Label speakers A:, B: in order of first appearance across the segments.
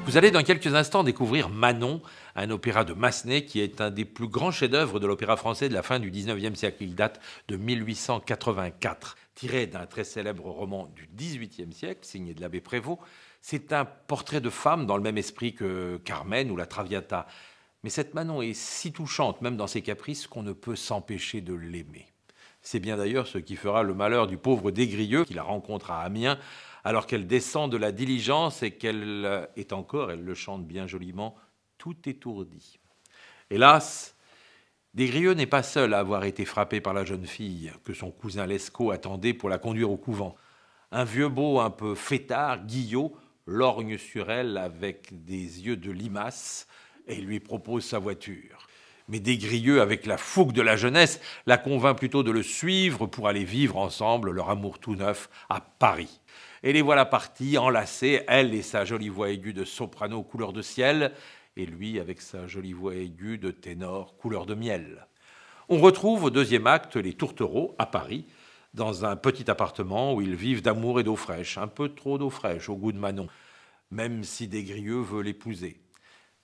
A: Vous allez dans quelques instants découvrir Manon, un opéra de Massenet qui est un des plus grands chefs-d'œuvre de l'opéra français de la fin du XIXe siècle. Il date de 1884. Tiré d'un très célèbre roman du XVIIIe siècle, signé de l'abbé Prévost, c'est un portrait de femme dans le même esprit que Carmen ou la Traviata. Mais cette Manon est si touchante, même dans ses caprices, qu'on ne peut s'empêcher de l'aimer. C'est bien d'ailleurs ce qui fera le malheur du pauvre Des-Grieux, qui la rencontre à Amiens, alors qu'elle descend de la diligence et qu'elle est encore, elle le chante bien joliment, tout étourdie. Hélas, Des-Grieux n'est pas seul à avoir été frappé par la jeune fille que son cousin Lescaut attendait pour la conduire au couvent. Un vieux beau un peu fêtard, Guillot, lorgne sur elle avec des yeux de limace et lui propose sa voiture. Mais Des-Grieux, avec la fougue de la jeunesse, la convainc plutôt de le suivre pour aller vivre ensemble leur amour tout neuf à Paris. Et les voilà partis, enlacés, elle et sa jolie voix aiguë de soprano couleur de ciel, et lui avec sa jolie voix aiguë de ténor couleur de miel. On retrouve au deuxième acte les Tourtereaux à Paris, dans un petit appartement où ils vivent d'amour et d'eau fraîche, un peu trop d'eau fraîche au goût de Manon, même si Des-Grieux veut l'épouser.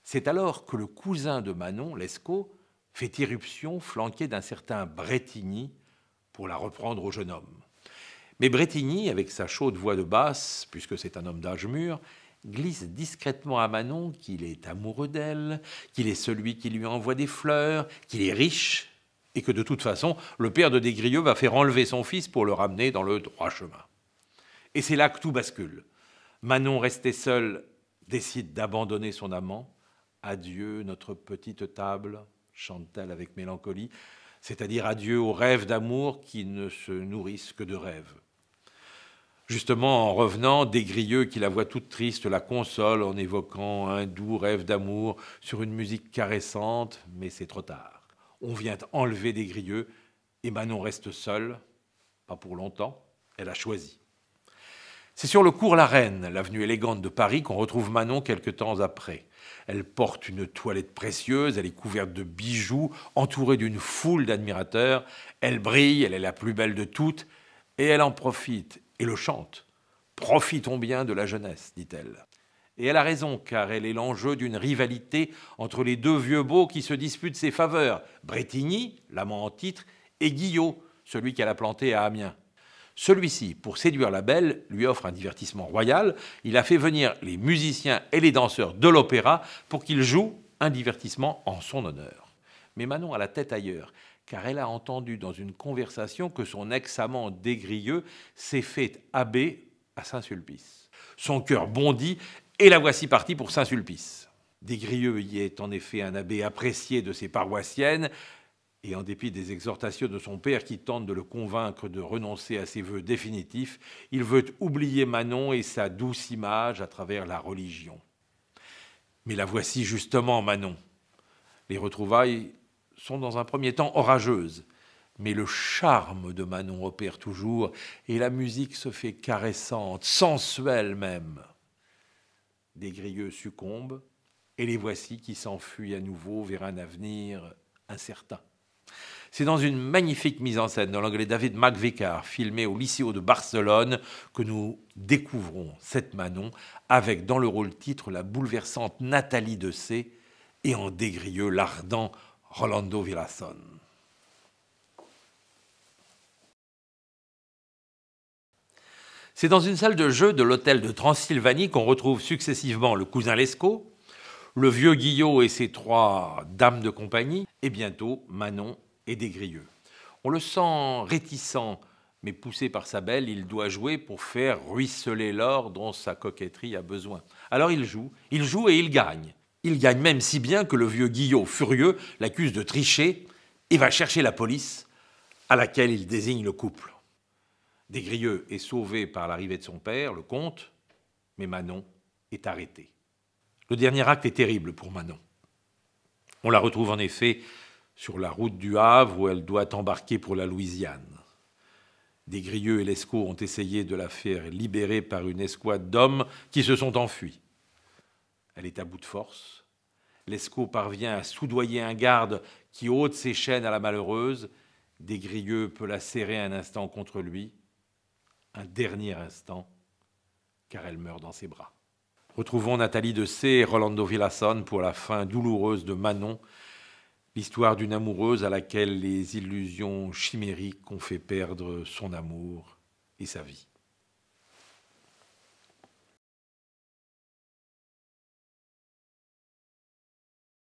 A: C'est alors que le cousin de Manon, Lescaut, fait irruption flanqué d'un certain Bretigny pour la reprendre au jeune homme. Mais Bretigny, avec sa chaude voix de basse, puisque c'est un homme d'âge mûr, glisse discrètement à Manon qu'il est amoureux d'elle, qu'il est celui qui lui envoie des fleurs, qu'il est riche, et que de toute façon, le père de Des-Grieux va faire enlever son fils pour le ramener dans le droit chemin. Et c'est là que tout bascule. Manon, restée seule, décide d'abandonner son amant. « Adieu, notre petite table », chante-t-elle avec mélancolie, c'est-à-dire adieu aux rêves d'amour qui ne se nourrissent que de rêves. Justement, en revenant, Des-Grieux, qui la voit toute triste, la console en évoquant un doux rêve d'amour sur une musique caressante, mais c'est trop tard. On vient enlever Des-Grieux et Manon reste seule, pas pour longtemps, elle a choisi. C'est sur le cours La Reine, l'avenue élégante de Paris, qu'on retrouve Manon quelque temps après. Elle porte une toilette précieuse, elle est couverte de bijoux, entourée d'une foule d'admirateurs. Elle brille, elle est la plus belle de toutes, et elle en profite, et le chante. « Profitons bien de la jeunesse », dit-elle. Et elle a raison, car elle est l'enjeu d'une rivalité entre les deux vieux beaux qui se disputent ses faveurs. Bretigny, l'amant en titre, et Guillot, celui qu'elle a planté à Amiens. Celui-ci, pour séduire la belle, lui offre un divertissement royal. Il a fait venir les musiciens et les danseurs de l'opéra pour qu'ils jouent un divertissement en son honneur. Mais Manon a la tête ailleurs, car elle a entendu dans une conversation que son ex-amant Des-Grieux s'est fait abbé à Saint-Sulpice. Son cœur bondit et la voici partie pour Saint-Sulpice. Des-Grieux y est en effet un abbé apprécié de ses paroissiennes, et en dépit des exhortations de son père qui tente de le convaincre de renoncer à ses vœux définitifs, il veut oublier Manon et sa douce image à travers la religion. Mais la voici justement, Manon. Les retrouvailles sont dans un premier temps orageuses, mais le charme de Manon opère toujours et la musique se fait caressante, sensuelle même. Des-Grieux succombe et les voici qui s'enfuient à nouveau vers un avenir incertain. C'est dans une magnifique mise en scène de l'anglais David McVicar, filmé au Liceo de Barcelone, que nous découvrons cette Manon, avec dans le rôle titre la bouleversante Nathalie Dessay et en Des-Grieux l'ardent Rolando Villazón. C'est dans une salle de jeu de l'hôtel de Transylvanie qu'on retrouve successivement le cousin Lescaut, le vieux Guillot et ses 3 dames de compagnie, et bientôt Manon et Des-Grieux. On le sent réticent, mais poussé par sa belle, il doit jouer pour faire ruisseler l'or dont sa coquetterie a besoin. Alors il joue et il gagne. Il gagne même si bien que le vieux Guillot, furieux, l'accuse de tricher et va chercher la police, à laquelle il désigne le couple. Des-Grieux est sauvé par l'arrivée de son père, le comte, mais Manon est arrêtée. Le dernier acte est terrible pour Manon. On la retrouve en effet sur la route du Havre où elle doit embarquer pour la Louisiane. Des-Grieux et Lescaut ont essayé de la faire libérer par une escouade d'hommes qui se sont enfuis. Elle est à bout de force. Lescaut parvient à soudoyer un garde qui ôte ses chaînes à la malheureuse. Des-Grieux peut la serrer un instant contre lui, un dernier instant, car elle meurt dans ses bras. Retrouvons Nathalie Dessay et Rolando Villazón pour la fin douloureuse de Manon, l'histoire d'une amoureuse à laquelle les illusions chimériques ont fait perdre son amour et sa vie.